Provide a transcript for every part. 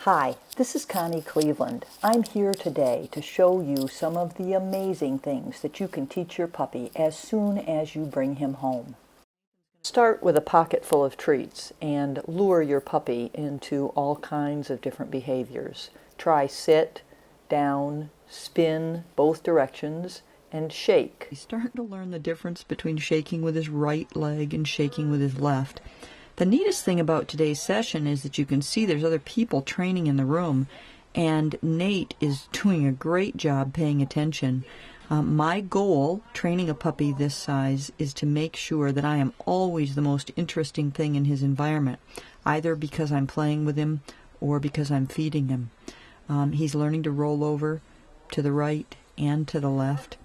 Hi, this is Connie Cleveland. I'm here today to show you some of the amazing things that you can teach your puppy as soon as you bring him home. Start with a pocket full of treats and lure your puppy into all kinds of different behaviors. Try sit, down, spin both directions, and shake. He's starting to learn the difference between shaking with his right leg and shaking with his left. The neatest thing about today's session is that you can see there's other people training in the room, and Nate is doing a great job paying attention. My goal, training a puppy this size, is to make sure that I am always the most interesting thing in his environment, either because I'm playing with him or because I'm feeding him. He's learning to roll over to the right and to the left.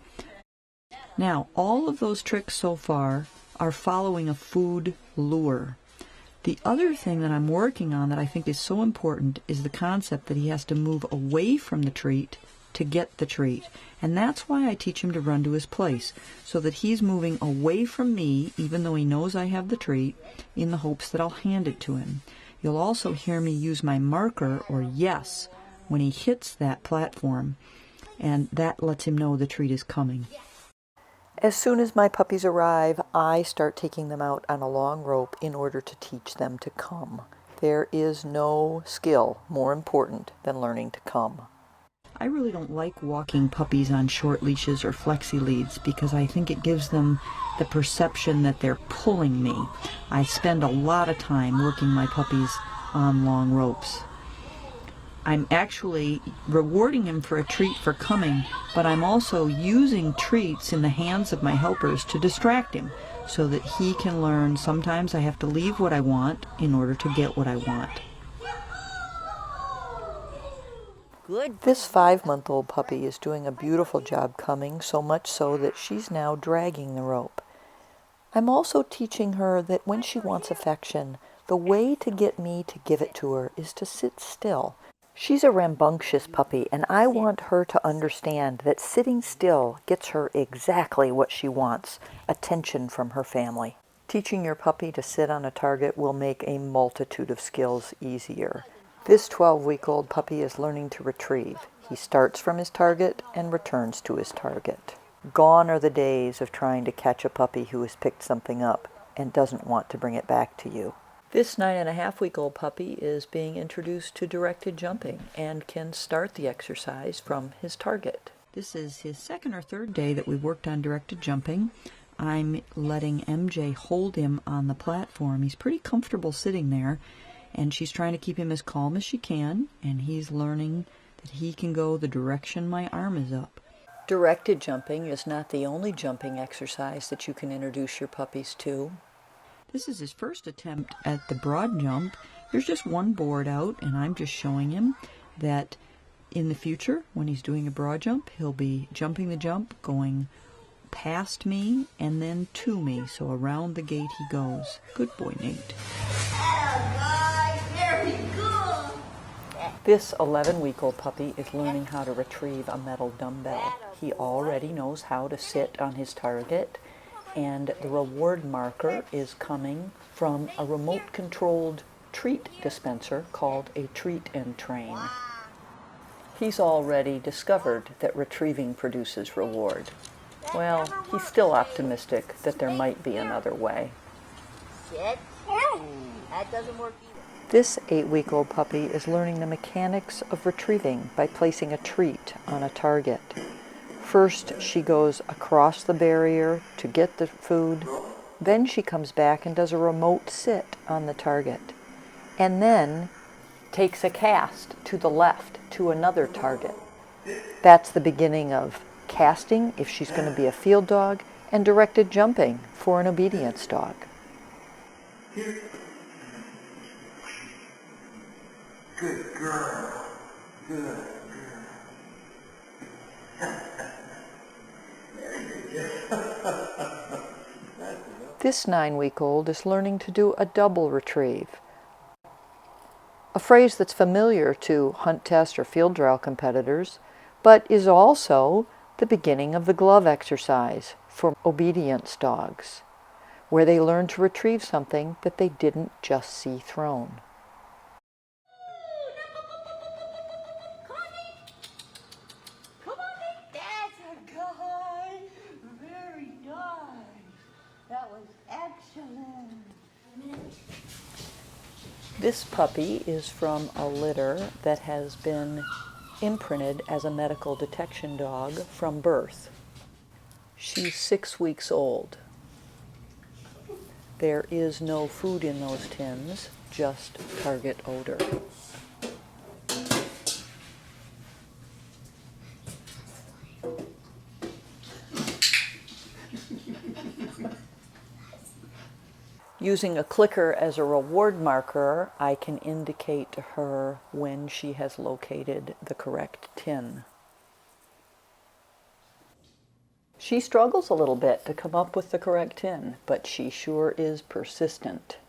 Now, all of those tricks so far are following a food lure. The other thing that I'm working on that I think is so important is the concept that he has to move away from the treat to get the treat. And that's why I teach him to run to his place, so that he's moving away from me, even though he knows I have the treat, in the hopes that I'll hand it to him. You'll also hear me use my marker, or yes, when he hits that platform, and that lets him know the treat is coming. As soon as my puppies arrive, I start taking them out on a long rope in order to teach them to come. There is no skill more important than learning to come. I really don't like walking puppies on short leashes or flexi leads because I think it gives them the perception that they're pulling me. I spend a lot of time working my puppies on long ropes. I'm actually rewarding him for a treat for coming, but I'm also using treats in the hands of my helpers to distract him so that he can learn sometimes I have to leave what I want in order to get what I want. Good. This 5-month-old puppy is doing a beautiful job coming, so much so that she's now dragging the rope. I'm also teaching her that when she wants affection, the way to get me to give it to her is to sit still. She's a rambunctious puppy, and I want her to understand that sitting still gets her exactly what she wants, attention from her family. Teaching your puppy to sit on a target will make a multitude of skills easier. This 12-week-old puppy is learning to retrieve. He starts from his target and returns to his target. Gone are the days of trying to catch a puppy who has picked something up and doesn't want to bring it back to you. This 9.5-week-old puppy is being introduced to directed jumping and can start the exercise from his target. This is his second or third day that we've worked on directed jumping. I'm letting MJ hold him on the platform. He's pretty comfortable sitting there, and she's trying to keep him as calm as she can, and he's learning that he can go the direction my arm is up. Directed jumping is not the only jumping exercise that you can introduce your puppies to. This is his first attempt at the broad jump. There's just one board out, and I'm just showing him that in the future, when he's doing a broad jump, he'll be jumping the jump, going past me, and then to me. So around the gate he goes. Good boy, Nate. This 11-week-old puppy is learning how to retrieve a metal dumbbell. He already knows how to sit on his target, and the reward marker is coming from a remote-controlled treat dispenser called a Treat and Train. He's already discovered that retrieving produces reward. Well, he's still optimistic that there might be another way. That doesn't work either. This 8-week-old puppy is learning the mechanics of retrieving by placing a treat on a target. First, she goes across the barrier to get the food. Then she comes back and does a remote sit on the target. And then takes a cast to the left to another target. That's the beginning of casting if she's going to be a field dog, and directed jumping for an obedience dog. Good girl. Good girl. This 9-week-old is learning to do a double retrieve, a phrase that's familiar to hunt test or field trial competitors, but is also the beginning of the glove exercise for obedience dogs, where they learn to retrieve something that they didn't just see thrown. This puppy is from a litter that has been imprinted as a medical detection dog from birth. She's 6 weeks old. There is no food in those tins, just target odor. Using a clicker as a reward marker, I can indicate to her when she has located the correct tin. She struggles a little bit to come up with the correct tin, but she sure is persistent.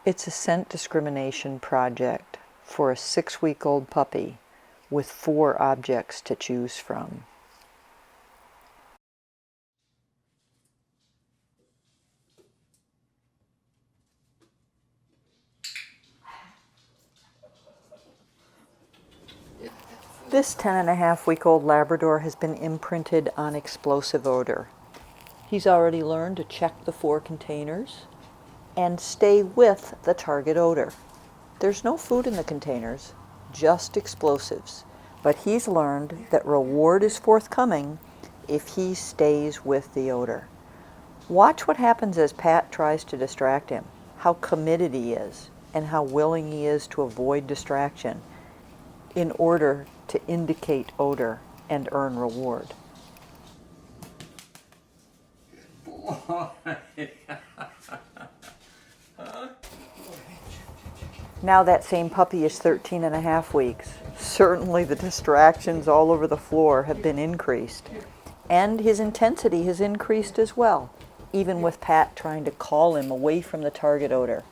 It's a scent discrimination project for a 6-week-old puppy with 4 objects to choose from. This 10-and-a-half-week-old Labrador has been imprinted on explosive odor. He's already learned to check the 4 containers and stay with the target odor. There's no food in the containers, just explosives. But he's learned that reward is forthcoming if he stays with the odor. Watch what happens as Pat tries to distract him, how committed he is, and how willing he is to avoid distraction in order to indicate odor and earn reward. Now that same puppy is 13-and-a-half weeks. Certainly the distractions all over the floor have been increased. And his intensity has increased as well, even with Pat trying to call him away from the target odor.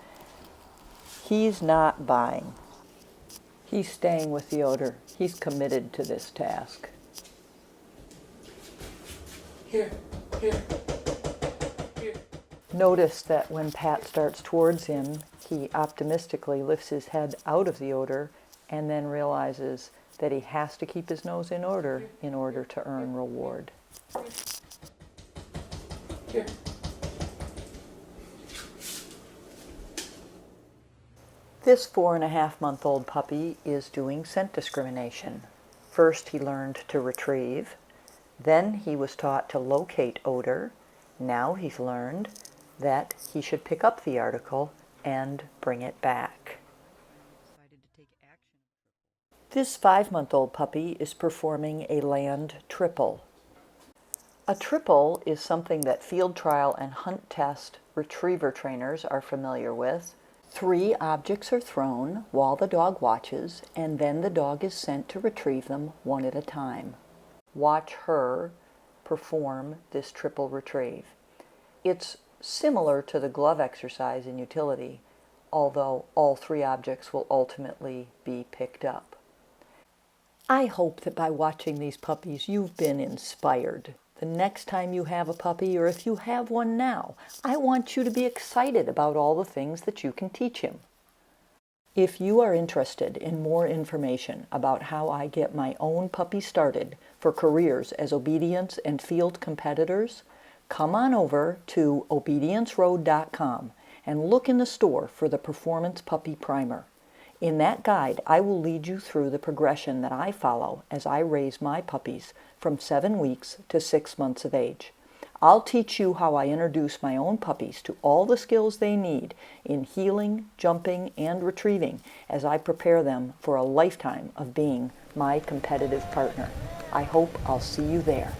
He's not buying. He's staying with the odor. He's committed to this task. Here. Notice that when Pat starts towards him, he optimistically lifts his head out of the odor and then realizes that he has to keep his nose in order to earn reward. Here. This 4-and-a-half-month-old puppy is doing scent discrimination. First he learned to retrieve, then he was taught to locate odor. Now he's learned that he should pick up the article and bring it back. This 5-month-old puppy is performing a land triple. A triple is something that field trial and hunt test retriever trainers are familiar with. 3 objects are thrown while the dog watches, and then the dog is sent to retrieve them one at a time. Watch her perform this triple retrieve. It's similar to the glove exercise in utility, although all 3 objects will ultimately be picked up. I hope that by watching these puppies you've been inspired. The next time you have a puppy, or if you have one now, I want you to be excited about all the things that you can teach him. If you are interested in more information about how I get my own puppy started for careers as obedience and field competitors, come on over to obedienceroad.com and look in the store for the Performance Puppy Primer. In that guide, I will lead you through the progression that I follow as I raise my puppies from 7 weeks to 6 months of age. I'll teach you how I introduce my own puppies to all the skills they need in heeling, jumping, and retrieving as I prepare them for a lifetime of being my competitive partner. I hope I'll see you there.